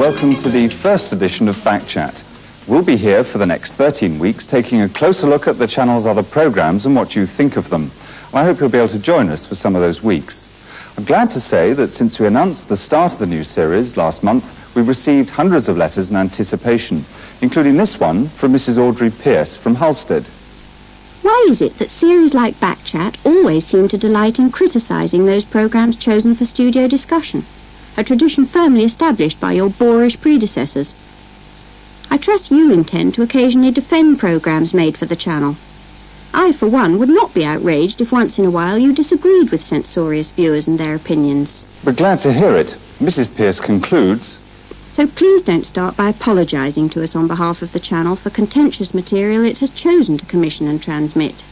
welcome to the first edition of Backchat. We'll be here for the next 13 weeks taking a closer look at the channel's other programmes and what you think of them. And I hope you'll be able to join us for some of those weeks. I'm glad to say that since we announced the start of the new series last month, we've received hundreds of letters in anticipation, including this one from Mrs. Audrey Pearce from Halstead. Why is it that series like Backchat always seem to delight in criticising those programmes chosen for studio discussion? A tradition firmly established by your boorish predecessors. I trust you intend to occasionally defend programmes made for the channel. I, for one, would not be outraged if once in a while you disagreed with censorious viewers and their opinions. We're glad to hear it. Mrs. Pearce concludes, so please don't start by apologising to us on behalf of the channel for contentious material it has chosen to commission and transmit.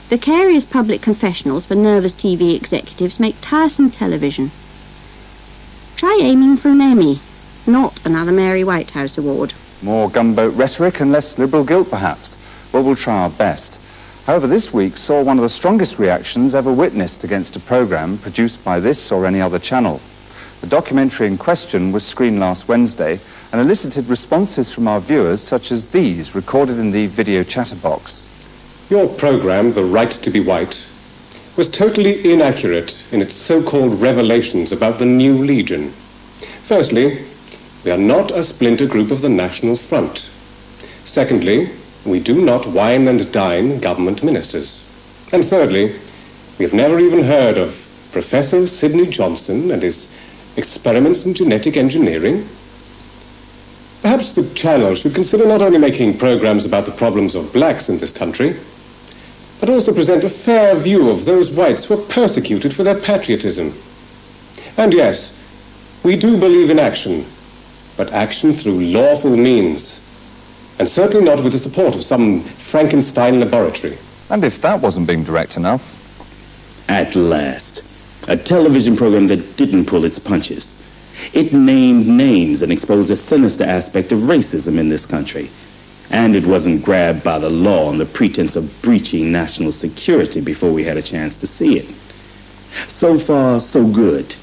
Vicarious public confessionals for nervous TV executives make tiresome television. Try aiming for an Emmy, not another Mary Whitehouse Award. More gunboat rhetoric and less liberal guilt, perhaps. Well, we'll try our best. However, this week saw one of the strongest reactions ever witnessed against a programme produced by this or any other channel. The documentary in question was screened last Wednesday and elicited responses from our viewers such as these, recorded in the video chatterbox. Your programme, The Right to be White, was totally inaccurate in its so-called revelations about the new Legion. Firstly, we are not a splinter group of the National Front. Secondly, we do not wine and dine government ministers. And thirdly, we have never even heard of Professor Sidney Johnson and his experiments in genetic engineering. Perhaps the channel should consider not only making programs about the problems of blacks in this country, but also present a fair view of those whites who are persecuted for their patriotism. And yes, we do believe in action, but action through lawful means, and certainly not with the support of some Frankenstein laboratory. And if that wasn't being direct enough... At last, a television program that didn't pull its punches. It named names and exposed a sinister aspect of racism in this country. And it wasn't grabbed by the law on the pretense of breaching national security before we had a chance to see it. So far, so good.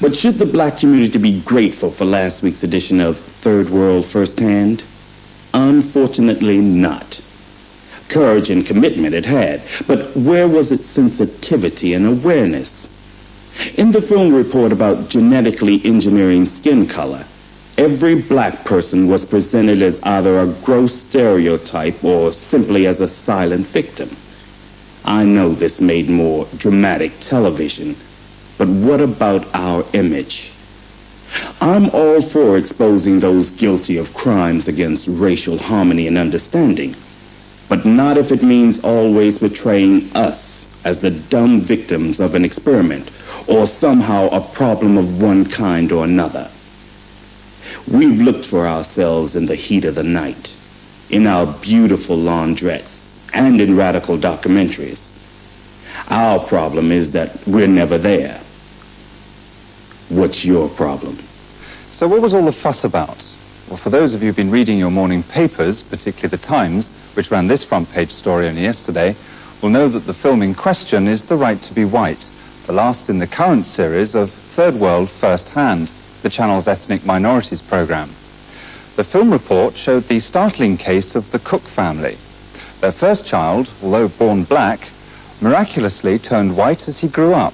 But should the black community be grateful for last week's edition of Third World Firsthand? Unfortunately not. Courage and commitment it had, but where was its sensitivity and awareness? In the film report about genetically engineering skin color, every black person was presented as either a gross stereotype or simply as a silent victim. I know this made more dramatic television, but what about our image? I'm all for exposing those guilty of crimes against racial harmony and understanding, but not if it means always portraying us as the dumb victims of an experiment or somehow a problem of one kind or another. We've looked for ourselves in the heat of the night, in our beautiful laundrettes, and in radical documentaries. Our problem is that we're never there. What's your problem? So what was all the fuss about? Well, for those of you who've been reading your morning papers, particularly The Times, which ran this front page story only yesterday, will know that the film in question is The Right to be White, the last in the current series of Third World Firsthand, the channel's ethnic minorities programme. The film report showed the startling case of the Cook family. Their first child, although born black, miraculously turned white as he grew up.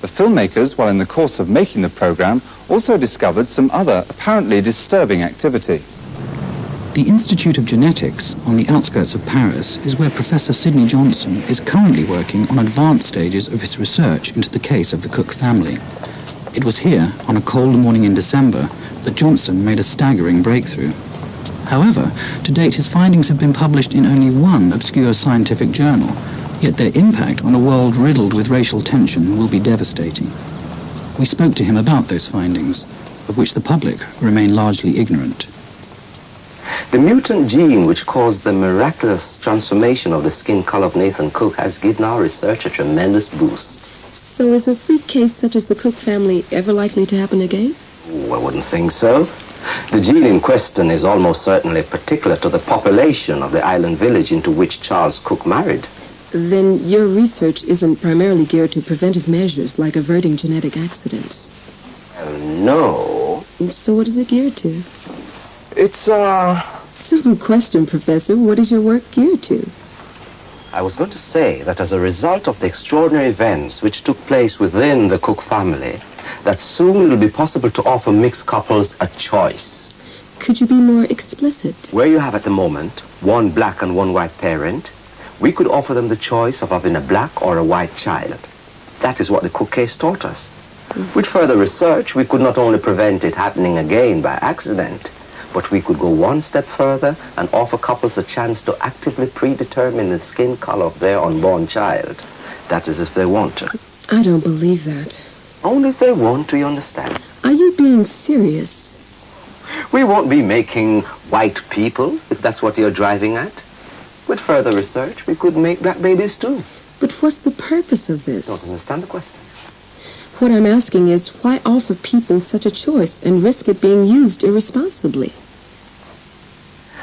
The filmmakers, while in the course of making the programme, also discovered some other apparently disturbing activity. The Institute of Genetics, on the outskirts of Paris, is where Professor Sidney Johnson is currently working on advanced stages of his research into the case of the Cook family. It was here, on a cold morning in December, that Johnson made a staggering breakthrough. However, to date his findings have been published in only one obscure scientific journal, yet their impact on a world riddled with racial tension will be devastating. We spoke to him about those findings, of which the public remain largely ignorant. The mutant gene which caused the miraculous transformation of the skin color of Nathan Cook has given our research a tremendous boost. So is a freak case such as the Cook family ever likely to happen again? Oh, I wouldn't think so. The gene in question is almost certainly particular to the population of the island village into which Charles Cook married. Then your research isn't primarily geared to preventive measures like averting genetic accidents? No. So what is it geared to? It's, Simple question, Professor. What is your work geared to? I was going to say that as a result of the extraordinary events which took place within the Cook family, that soon it will be possible to offer mixed couples a choice. Could you be more explicit? Where you have at the moment one black and one white parent, we could offer them the choice of having a black or a white child. That is what the Cook case taught us. With further research, we could not only prevent it happening again by accident, but we could go one step further and offer couples a chance to actively predetermine the skin color of their unborn child. That is if they want to. I don't believe that. Only if they want to, you understand. Are you being serious? We won't be making white people, if that's what you're driving at. With further research, we could make black babies too. But what's the purpose of Don't this? understand the question. What I'm asking is, why offer people such a choice and risk it being used irresponsibly?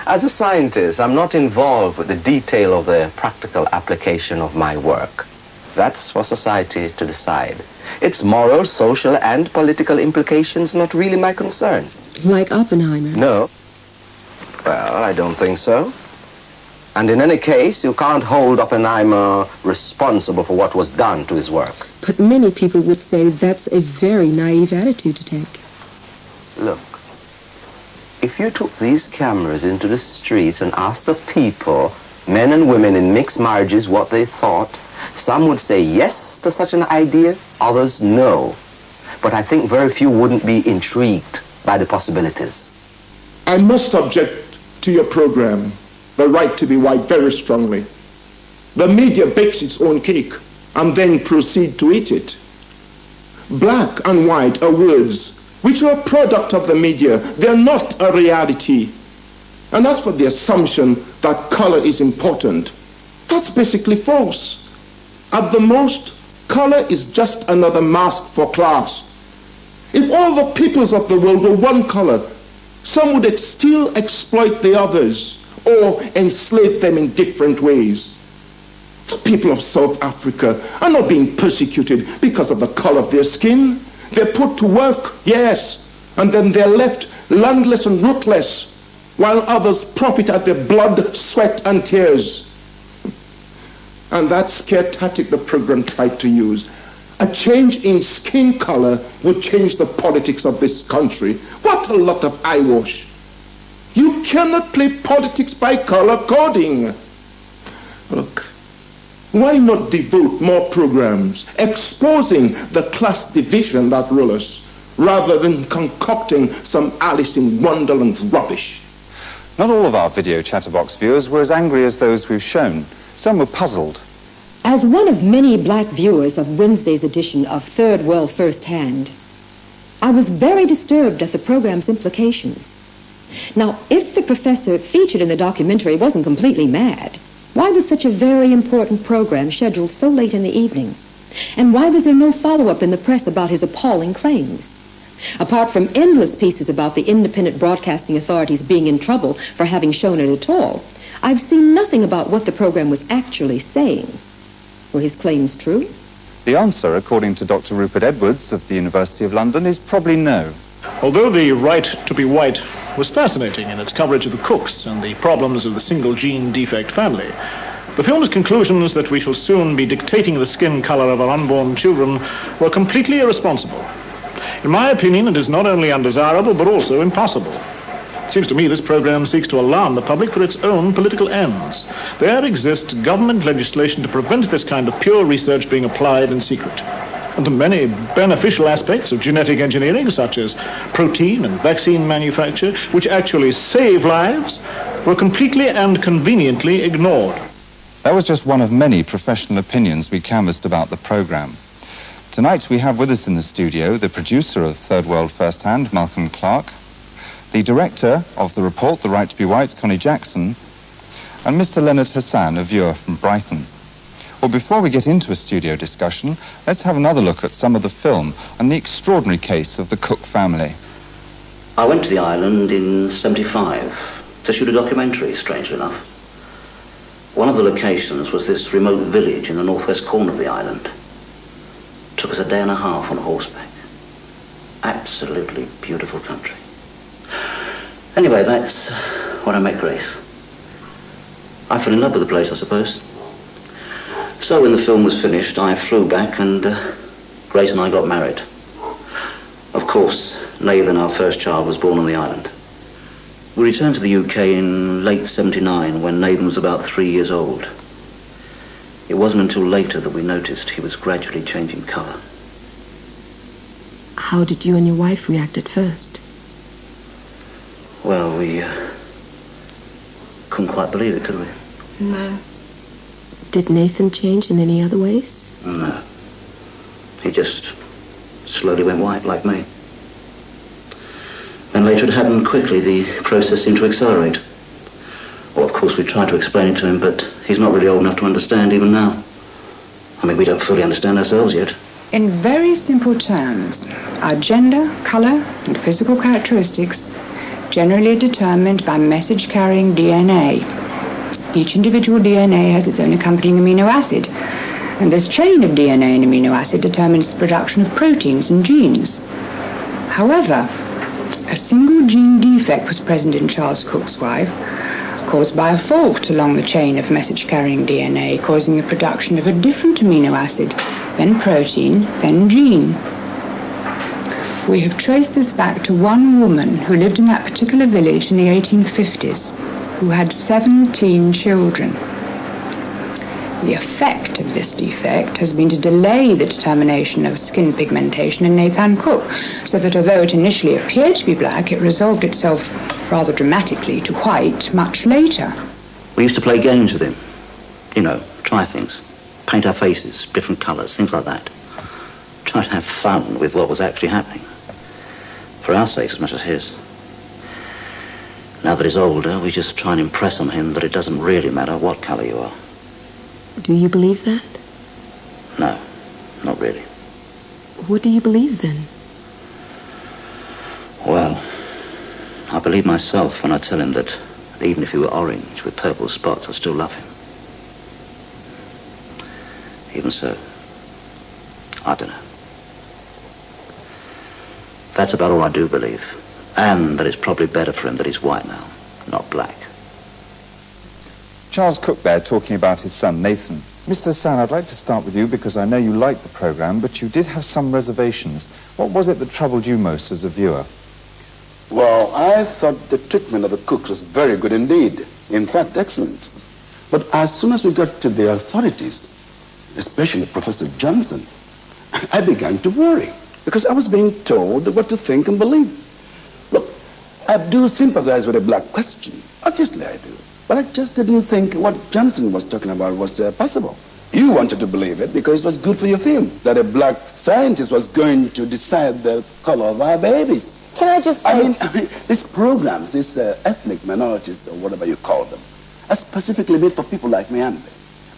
As a scientist, I'm not involved with the detail of the practical application of my work. That's for society to decide. Its moral, social, and political implications not really my concern. Like Oppenheimer? No. Well, I don't think so. And in any case, you can't hold Oppenheimer responsible for what was done to his work. But many people would say that's a very naive attitude to take. Look, if you took these cameras into the streets and asked the people, men and women in mixed marriages, what they thought, some would say yes to such an idea, others no. But I think very few wouldn't be intrigued by the possibilities. I must object to your program, The Right to be White, very strongly. The media bakes its own cake and then proceed to eat it. Black and white are words which are a product of the media. They're not a reality. And as for the assumption that color is important, that's basically false. At the most, color is just another mask for class. If all the peoples of the world were one color, some would still exploit the others or enslave them in different ways. The people of South Africa are not being persecuted because of the color of their skin. They're put to work, yes, and then they're left landless and rootless, while others profit at their blood, sweat, and tears. And that scare tactic the program tried to use. A change in skin color would change the politics of this country. What a lot of eyewash. You cannot play politics by color coding. Look, why not devote more programs exposing the class division that rules us, rather than concocting some Alice in Wonderland rubbish? Not all of our video chatterbox viewers were as angry as those we've shown. Some were puzzled. As one of many black viewers of Wednesday's edition of Third World First Hand, I was very disturbed at the program's implications. Now, if the professor featured in the documentary wasn't completely mad, why was such a very important program scheduled so late in the evening? And why was there no follow-up in the press about his appalling claims? Apart from endless pieces about the independent broadcasting authorities being in trouble for having shown it at all, I've seen nothing about what the program was actually saying. Were his claims true? The answer, according to Dr. Rupert Edwards of the University of London, is probably no. Although The Right to be White was fascinating in its coverage of the Cooks and the problems of the single-gene defect family, the film's conclusions that we shall soon be dictating the skin color of our unborn children were completely irresponsible. In my opinion, it is not only undesirable, but also impossible. It seems to me this program seeks to alarm the public for its own political ends. There exists government legislation to prevent this kind of pure research being applied in secret. And the many beneficial aspects of genetic engineering, such as protein and vaccine manufacture, which actually save lives, were completely and conveniently ignored. That was just one of many professional opinions we canvassed about the program. Tonight we have with us in the studio the producer of Third World First Hand, Malcolm Clark, the director of the report, The Right to be White, Connie Jackson, and Mr. Leonard Hassan, a viewer from Brighton. Well, before we get into a studio discussion, let's have another look at some of the film and the extraordinary case of the Cook family. I went to the island in '75 to shoot a documentary, strangely enough. One of the locations was this remote village in the northwest corner of the island. It took us a day and a half on horseback. absolutely beautiful country. Anyway, that's when I met Grace. I fell in love with the place, I suppose. So when the film was finished, I flew back and Grace and I got married. Of course, Nathan, our first child, was born on the island. We returned to the UK in late '79 when Nathan was about 3 years old. It wasn't until later that we noticed he was gradually changing colour. How did you and your wife react at first? Well, we couldn't quite believe it, could we? No. Did Nathan change in any other ways? No. He just slowly went white, like me. Then later it happened quickly. The process seemed to accelerate. Well, of course, we tried to explain it to him, but he's not really old enough to understand even now. I mean, we don't fully understand ourselves yet. In very simple terms, our gender, colour, and physical characteristics generally are determined by message-carrying DNA. Each individual DNA has its own accompanying amino acid, and this chain of DNA and amino acid determines the production of proteins and genes. However, a single gene defect was present in Charles Cook's wife, caused by a fault along the chain of message-carrying DNA, causing the production of a different amino acid, then protein, then gene. We have traced this back to one woman who lived in that particular village in the 1850s, who had 17 children. The effect of this defect has been to delay the determination of skin pigmentation in Nathan Cook, so that although it initially appeared to be black, it resolved itself rather dramatically to white much later. We used to play games with him. You know, try things. Paint our faces, different colours, things like that. Try to have fun with what was actually happening. For our sakes as much as his. Now that he's older, we just try and impress on him that it doesn't really matter what colour you are. Do you believe that? No, not really. What do you believe then? Well, I believe myself when I tell him that even if he were orange with purple spots, I still love him. Even so, I don't know. That's about all I do believe. And that it's probably better for him that he's white now, not black. Charles Cook there talking about his son Nathan. Mr. Hassan, I'd like to start with you because I know you liked the programme, but you did have some reservations. What was it that troubled you most as a viewer? Well, I thought the treatment of the cooks was very good indeed. In fact, excellent. But as soon as we got to the authorities, especially Professor Johnson, I began to worry because I was being told what to think and believe. Look, I do sympathize with the black question. Obviously I do. But I just didn't think what Johnson was talking about was possible. You wanted to believe it because it was good for your film, that a black scientist was going to decide the color of our babies. Can I just say... I mean, these programs, these ethnic minorities, or whatever you call them, are specifically made for people like me and me.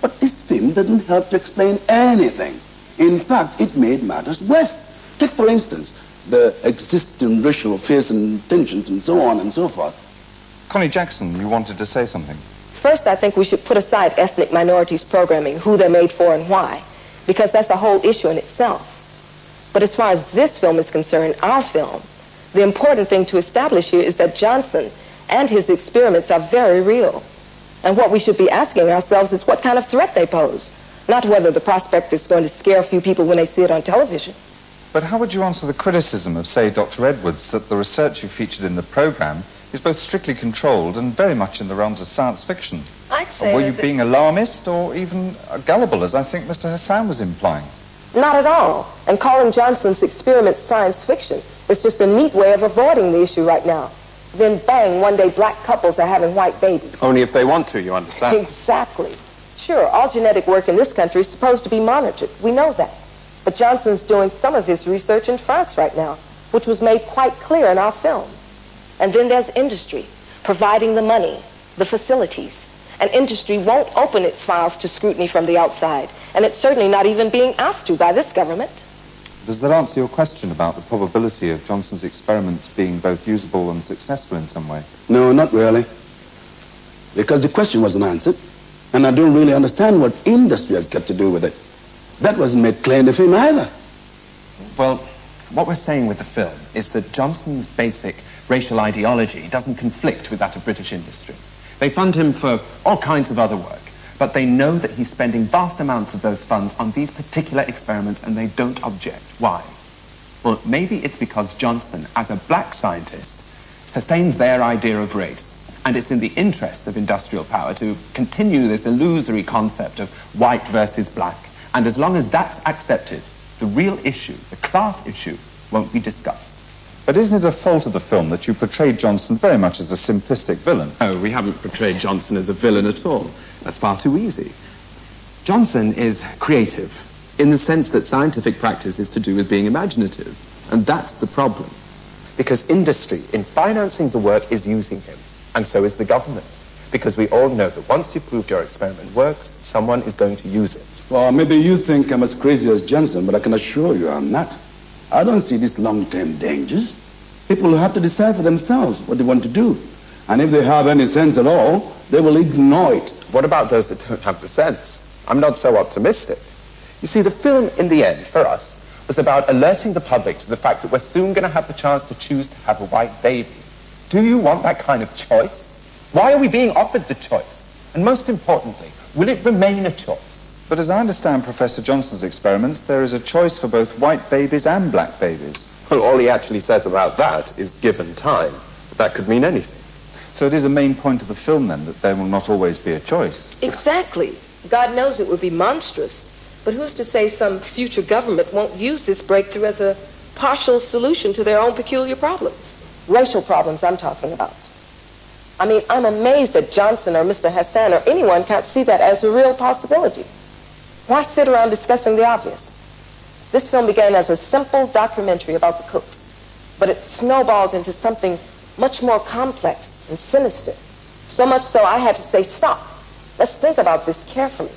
But this film didn't help to explain anything. In fact, it made matters worse. Take, for instance, the existing racial fears and tensions and so on and so forth. Connie Jackson, you wanted to say something. First, I think we should put aside ethnic minorities programming, who they're made for and why, because that's a whole issue in itself. But as far as this film is concerned, our film, the important thing to establish here is that Johnson and his experiments are very real. And what we should be asking ourselves is what kind of threat they pose, not whether the prospect is going to scare a few people when they see it on television. But how would you answer the criticism of, say, Dr. Edwards, that the research you featured in the programme is both strictly controlled and very much in the realms of science fiction? I'd say Or were you being alarmist or even gullible, as I think Mr. Hassan was implying? Not at all. And calling Johnson's experiments science fiction is just a neat way of avoiding the issue right now. Then bang, one day black couples are having white babies. Only if they want to, you understand? Exactly. Sure, all genetic work in this country is supposed to be monitored. We know that. But Johnson's doing some of his research in France right now, which was made quite clear in our film. And then there's industry, providing the money, the facilities. And industry won't open its files to scrutiny from the outside, and it's certainly not even being asked to by this government. Does that answer your question about the probability of Johnson's experiments being both usable and successful in some way? No, not really. Because the question wasn't answered, and I don't really understand what industry has got to do with it. That wasn't made clear in the film either. Well, What we're saying with the film is that Johnson's basic racial ideology doesn't conflict with that of British industry. They fund him for all kinds of other work, but they know that he's spending vast amounts of those funds on these particular experiments and they don't object. Why? Well, maybe it's because Johnson, as a black scientist, sustains their idea of race, and it's in the interests of industrial power to continue this illusory concept of white versus black. And as long as that's accepted, the real issue, the class issue, won't be discussed. But isn't it a fault of the film that you portrayed Johnson very much as a simplistic villain? Oh, we haven't portrayed Johnson as a villain at all. That's far too easy. Johnson is creative, in the sense that scientific practice is to do with being imaginative. And that's the problem. Because industry, in financing the work, is using him. And so is the government. Because we all know that once you've proved your experiment works, someone is going to use it. Well, maybe you think I'm as crazy as Johnson, but I can assure you I'm not. I don't see these long-term dangers. People will have to decide for themselves what they want to do. And if they have any sense at all, they will ignore it. What about those that don't have the sense? I'm not so optimistic. You see, the film, in the end, for us, was about alerting the public to the fact that we're soon going to have the chance to choose to have a white baby. Do you want that kind of choice? Why are we being offered the choice? And most importantly, will it remain a choice? But as I understand Professor Johnson's experiments, there is a choice for both white babies and black babies. Well, all he actually says about that is given time. But that could mean anything. So it is a main point of the film, then, that there will not always be a choice. Exactly. God knows it would be monstrous. But who's to say some future government won't use this breakthrough as a partial solution to their own peculiar problems? Racial problems I'm talking about. I mean, I'm amazed that Johnson or Mr. Hassan or anyone can't see that as a real possibility. Why sit around discussing the obvious? This film began as a simple documentary about the cooks, but it snowballed into something much more complex and sinister. So much so I had to say, stop. Let's think about this carefully.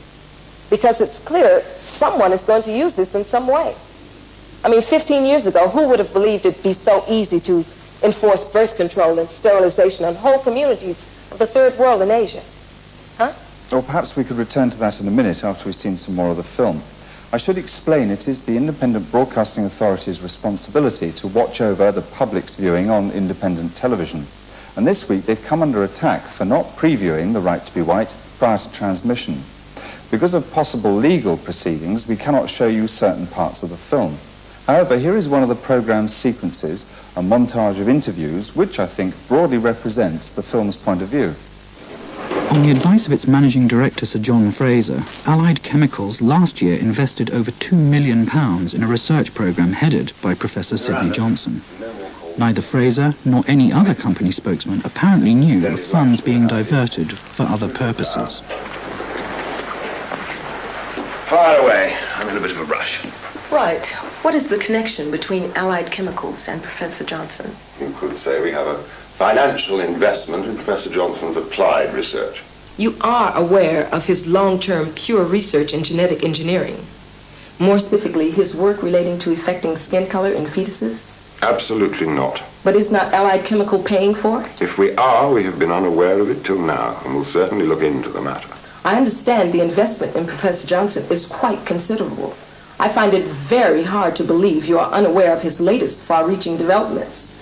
Because it's clear someone is going to use this in some way. I mean, 15 years ago, who would have believed it'd be so easy to enforce birth control and sterilization on whole communities of the third world in Asia? Huh? Or perhaps we could return to that in a minute after we've seen some more of the film. I should explain it is the Independent Broadcasting Authority's responsibility to watch over the public's viewing on independent television. And this week they've come under attack for not previewing The Right to Be White prior to transmission. Because of possible legal proceedings, we cannot show you certain parts of the film. However, here is one of the programme's sequences, a montage of interviews, which I think broadly represents the film's point of view. On the advice of its managing director, Sir John Fraser, Allied Chemicals last year invested over £2 million in a research programme headed by Professor Sidney Johnson. Neither Fraser nor any other company spokesman apparently knew of funds being diverted for other purposes. Fire away. I'm in a bit of a rush. Right. What is the connection between Allied Chemicals and Professor Johnson? You could say we have a financial investment in Professor Johnson's applied research. You are aware of his long-term pure research in genetic engineering. More specifically, his work relating to affecting skin color in fetuses? Absolutely not. But is not Allied Chemical paying for it? If we are, we have been unaware of it till now, and will certainly look into the matter. I understand the investment in Professor Johnson is quite considerable. I find it very hard to believe you are unaware of his latest far-reaching developments.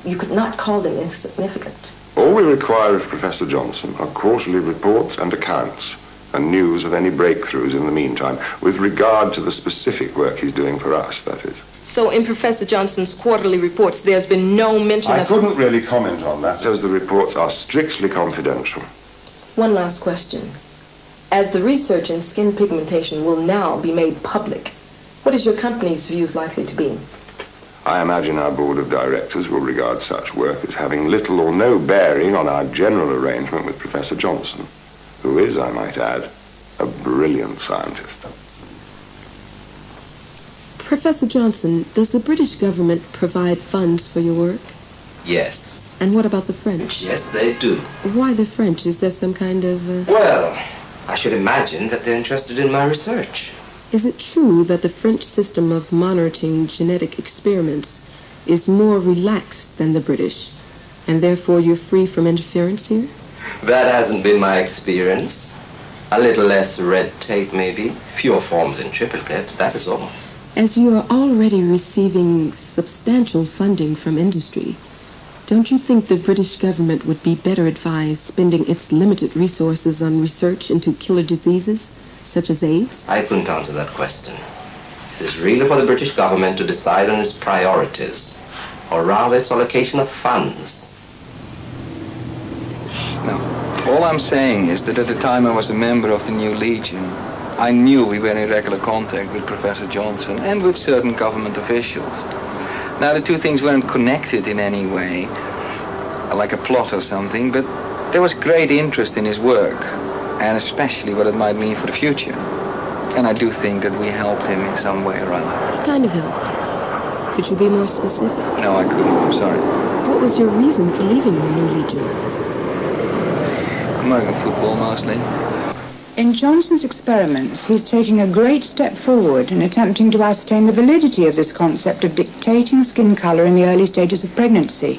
You could not call them insignificant. All we require of Professor Johnson are quarterly reports and accounts, and news of any breakthroughs in the meantime, with regard to the specific work he's doing for us, that is. So in Professor Johnson's quarterly reports, there's been no mention of... I couldn't really comment on that, as the reports are strictly confidential. One last question. As the research in skin pigmentation will now be made public, what is your company's views likely to be? I imagine our board of directors will regard such work as having little or no bearing on our general arrangement with Professor Johnson, who is, I might add, a brilliant scientist. Professor Johnson, does the British government provide funds for your work? Yes. And what about the French? Yes, they do. Why the French? Is there some kind of... Well, I should imagine that they're interested in my research. Is it true that the French system of monitoring genetic experiments is more relaxed than the British, and therefore you're free from interference here? That hasn't been my experience. A little less red tape, maybe. Fewer forms in triplicate, that is all. As you are already receiving substantial funding from industry, don't you think the British government would be better advised spending its limited resources on research into killer diseases, such as AIDS? I couldn't answer that question. It is really for the British government to decide on its priorities, or rather its allocation of funds. No, all I'm saying is that at the time I was a member of the New Legion, I knew we were in regular contact with Professor Johnson and with certain government officials. Now, the two things weren't connected in any way, like a plot or something, but there was great interest in his work, and especially what it might mean for the future. And I do think that we helped him in some way or other. What kind of help? Could you be more specific? No, I couldn't. I'm sorry. What was your reason for leaving the New Legion? American football, mostly. In Johnson's experiments, he's taking a great step forward in attempting to ascertain the validity of this concept of dictating skin color in the early stages of pregnancy.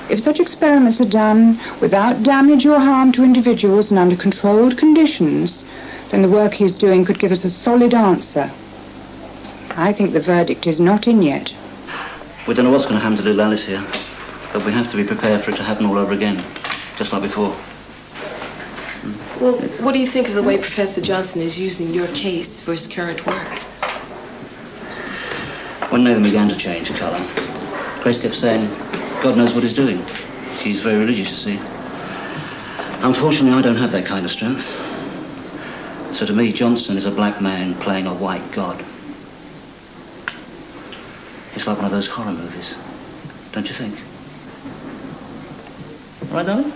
If such experiments are done without damage or harm to individuals and under controlled conditions, then the work he's doing could give us a solid answer. I think the verdict is not in yet. We don't know what's going to happen to little Alice here, but we have to be prepared for it to happen all over again, just like before. Well, what do you think of the way Professor Johnson is using your case for his current work? When Nathan began to change colour, Grace kept saying, God knows what he's doing. She's very religious, you see. Unfortunately, I don't have that kind of strength. So to me, Johnson is a black man playing a white god. It's like one of those horror movies, don't you think? Right, darling?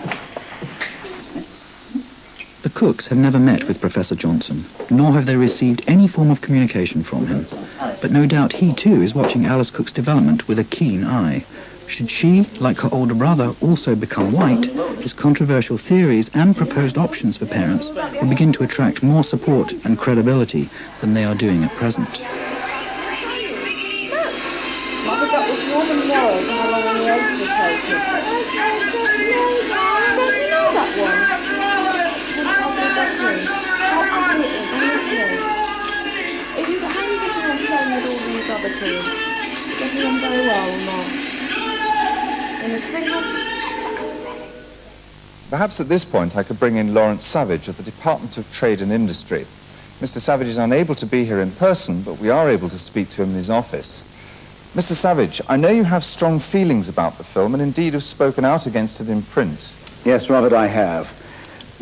The Cooks have never met with Professor Johnson, nor have they received any form of communication from him. But no doubt he too is watching Alice Cook's development with a keen eye. Should she, like her older brother, also become white, his controversial theories and proposed options for parents will begin to attract more support and credibility than they are doing at present. Mother Duck was more than worried how long the eggs were taking. Don't you know that one? How ugly it is, honestly. How are you getting on playing with all these other two? Getting on very well or not? In a single... Perhaps at this point I could bring in Lawrence Savage of the Department of Trade and Industry. Mr. Savage is unable to be here in person, but we are able to speak to him in his office. Mr. Savage, I know you have strong feelings about the film and indeed have spoken out against it in print. Yes, Robert, I have.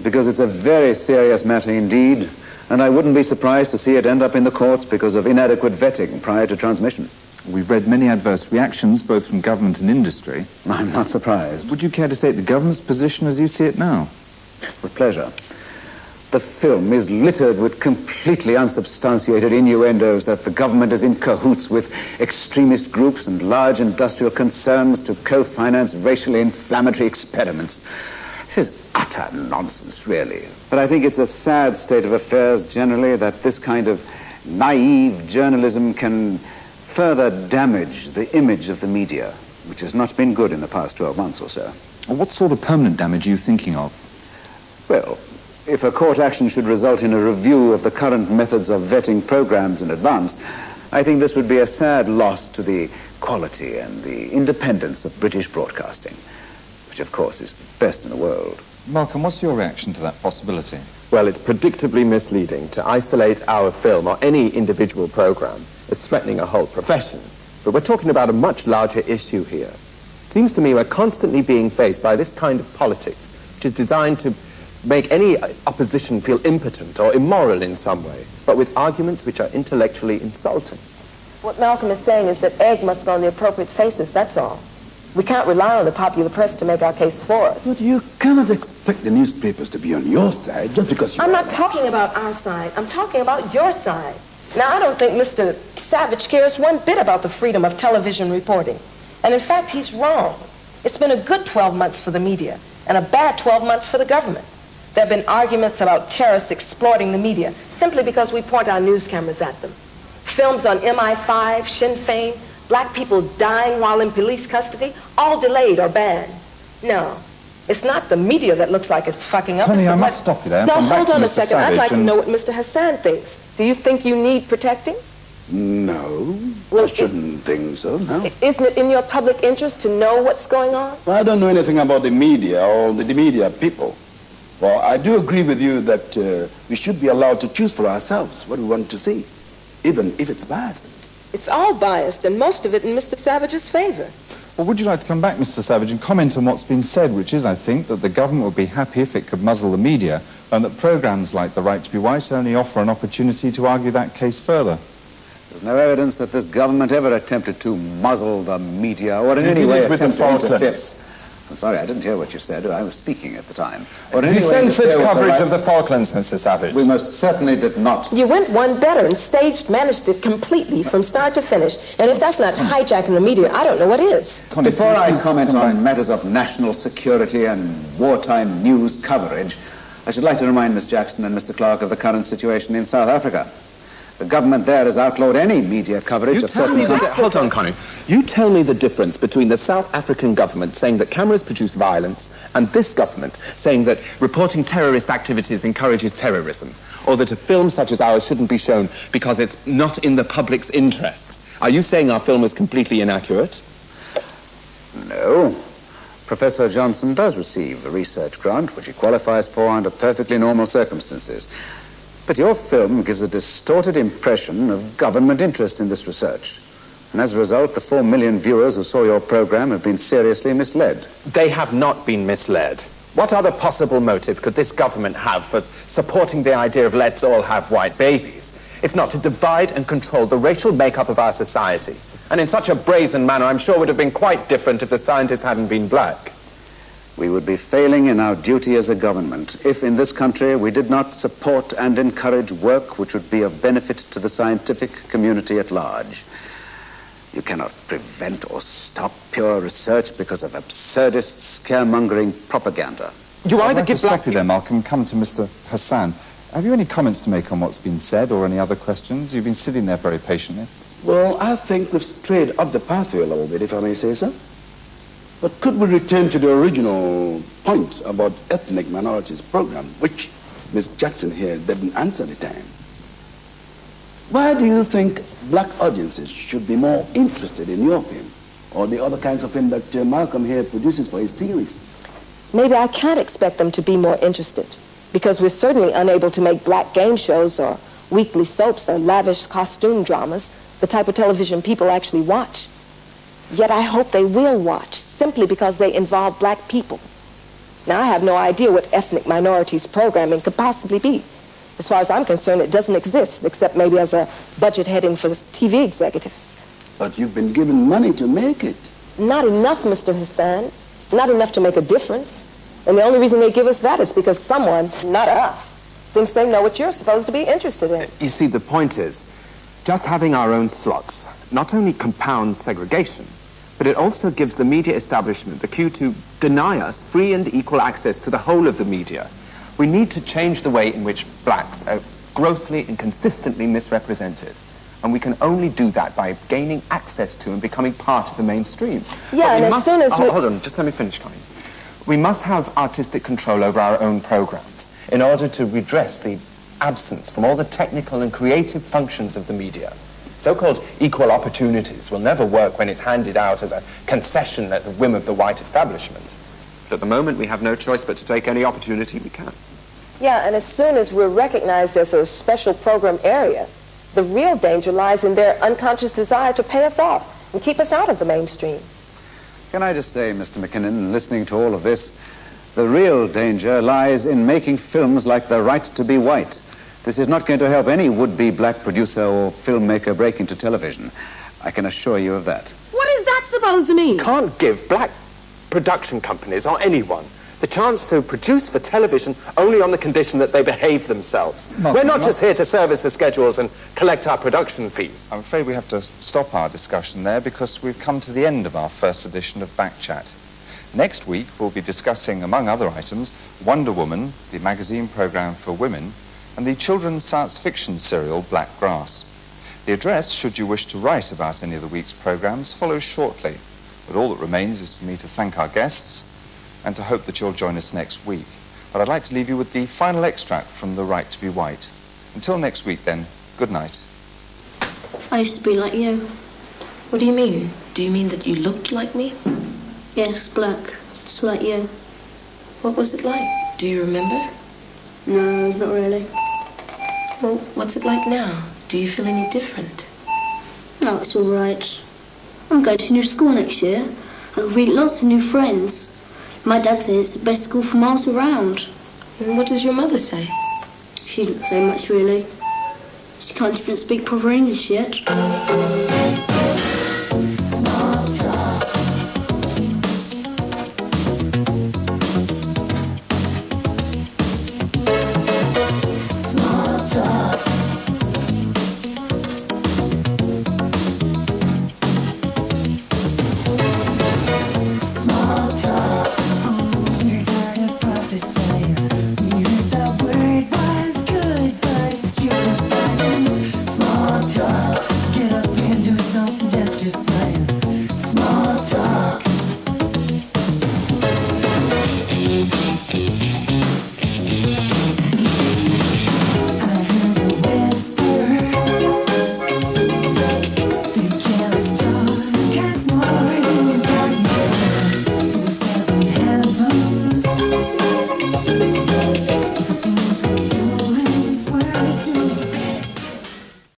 Because it's a very serious matter indeed, and I wouldn't be surprised to see it end up in the courts because of inadequate vetting prior to transmission. We've read many adverse reactions, both from government and industry. I'm not surprised. Would you care to state the government's position as you see it now? With pleasure. The film is littered with completely unsubstantiated innuendos that the government is in cahoots with extremist groups and large industrial concerns to co-finance racially inflammatory experiments. This is utter nonsense, really. But I think it's a sad state of affairs generally that this kind of naive journalism can further damage the image of the media, which has not been good in the past 12 months or so. What sort of permanent damage are you thinking of? Well, if a court action should result in a review of the current methods of vetting programs in advance, I think this would be a sad loss to the quality and the independence of British broadcasting, which of course is the best in the world. Malcolm, what's your reaction to that possibility? Well, it's predictably misleading to isolate our film or any individual program as threatening a whole profession. But we're talking about a much larger issue here. It seems to me we're constantly being faced by this kind of politics, which is designed to make any opposition feel impotent or immoral in some way, but with arguments which are intellectually insulting. What Malcolm is saying is that egg must go on the appropriate faces, that's all. We can't rely on the popular press to make our case for us. But you cannot expect the newspapers to be on your side just because you... I'm not talking about our side. I'm talking about your side. Now, I don't think Mr. Savage cares one bit about the freedom of television reporting. And in fact, he's wrong. It's been a good 12 months for the media and a bad 12 months for the government. There have been arguments about terrorists exploiting the media simply because we point our news cameras at them. Films on MI5, Sinn Féin, black people dying while in police custody, all delayed or banned. No, it's not the media that looks like it's fucking up. Tony, I must stop you there. Now, hold on a second. I'd like to know what Mr. Hassan thinks. Do you think you need protecting? No, Well, I shouldn't think so, no. Isn't it in your public interest to know what's going on? Well, I don't know anything about the media or the media people. Well, I do agree with you that we should be allowed to choose for ourselves what we want to see, even if it's biased. It's all biased, and most of it in Mr. Savage's favor. Well, would you like to come back, Mr. Savage, and comment on what's been said, which is, I think, that the government would be happy if it could muzzle the media, and that programmes like The Right to be White only offer an opportunity to argue that case further? There's no evidence that this government ever attempted to muzzle the media or in You any did way it with the attempt to interfere. Falklands. I'm sorry, I didn't hear what you said. I was speaking at the time. You censored coverage of the Falklands, Mr. Savage. We most certainly did not. You went one better and managed it completely from start to finish. And if that's not hijacking the media, I don't know what is. Before I comment on matters of national security and wartime news coverage, I should like to remind Miss Jackson and Mr. Clark of the current situation in South Africa. The government there has outlawed any media coverage of certain countries. Hold on, Connie. You tell me the difference between the South African government saying that cameras produce violence and this government saying that reporting terrorist activities encourages terrorism, or that a film such as ours shouldn't be shown because it's not in the public's interest. Are you saying our film is completely inaccurate? No. Professor Johnson does receive the research grant, which he qualifies for under perfectly normal circumstances. But your film gives a distorted impression of government interest in this research. And as a result, the 4 million viewers who saw your program have been seriously misled. They have not been misled. What other possible motive could this government have for supporting the idea of let's all have white babies, if not to divide and control the racial makeup of our society? And in such a brazen manner, I'm sure would have been quite different if the scientists hadn't been black. We would be failing in our duty as a government if in this country we did not support and encourage work which would be of benefit to the scientific community at large. You cannot prevent or stop pure research because of absurdist, scaremongering propaganda. I'd like to stop you there, Malcolm. Come to Mr. Hassan. Have you any comments to make on what's been said or any other questions? You've been sitting there very patiently. Well, I think we've strayed off the pathway a little bit, if I may say so. But could we return to the original point about ethnic minorities program, which Ms. Jackson here didn't answer at the time? Why do you think black audiences should be more interested in your film or the other kinds of film that Malcolm here produces for his series? Maybe I can't expect them to be more interested, because we're certainly unable to make black game shows or weekly soaps or lavish costume dramas, the type of television people actually watch. Yet I hope they will watch, simply because they involve black people. Now, I have no idea what ethnic minorities programming could possibly be. As far as I'm concerned, it doesn't exist, except maybe as a budget heading for TV executives. But you've been given money to make it. Not enough, Mr. Hassan. Not enough to make a difference. And the only reason they give us that is because someone, not us, thinks they know what you're supposed to be interested in. You see, the point is, just having our own slots not only compounds segregation, but it also gives the media establishment the cue to deny us free and equal access to the whole of the media. We need to change the way in which blacks are grossly and consistently misrepresented. And we can only do that by gaining access to and becoming part of the mainstream. Yeah, and as soon as we... Hold on, just let me finish, Connie. We must have artistic control over our own programs in order to redress the absence from all the technical and creative functions of the media. So-called equal opportunities will never work when it's handed out as a concession at the whim of the white establishment. But at the moment, we have no choice but to take any opportunity we can. Yeah, and as soon as we're recognized as a special program area, the real danger lies in their unconscious desire to pay us off and keep us out of the mainstream. Can I just say, Mr. McKinnon, listening to all of this, the real danger lies in making films like The Right to be White. This is not going to help any would-be black producer or filmmaker break into television. I can assure you of that. What is that supposed to mean? Can't give black production companies or anyone the chance to produce for television only on the condition that they behave themselves. We're not just here to service the schedules and collect our production fees. I'm afraid we have to stop our discussion there because we've come to the end of our first edition of Backchat. Next week, we'll be discussing, among other items, Wonder Woman, the magazine programme for women, and the children's science fiction serial Black Grass. The address, should you wish to write about any of the week's programmes, follows shortly. But all that remains is for me to thank our guests and to hope that you'll join us next week. But I'd like to leave you with the final extract from The Right to be White. Until next week, then, good night. I used to be like you. What do you mean? Do you mean that you looked like me? Yes, black. Just like you. What was it like? Do you remember? No, not really. Well, what's it like now? Do you feel any different? No, it's all right. I'm going to a new school next year. I'll meet lots of new friends. My dad says it's the best school for miles around. And what does your mother say? She didn't say much, really. She can't even speak proper English yet.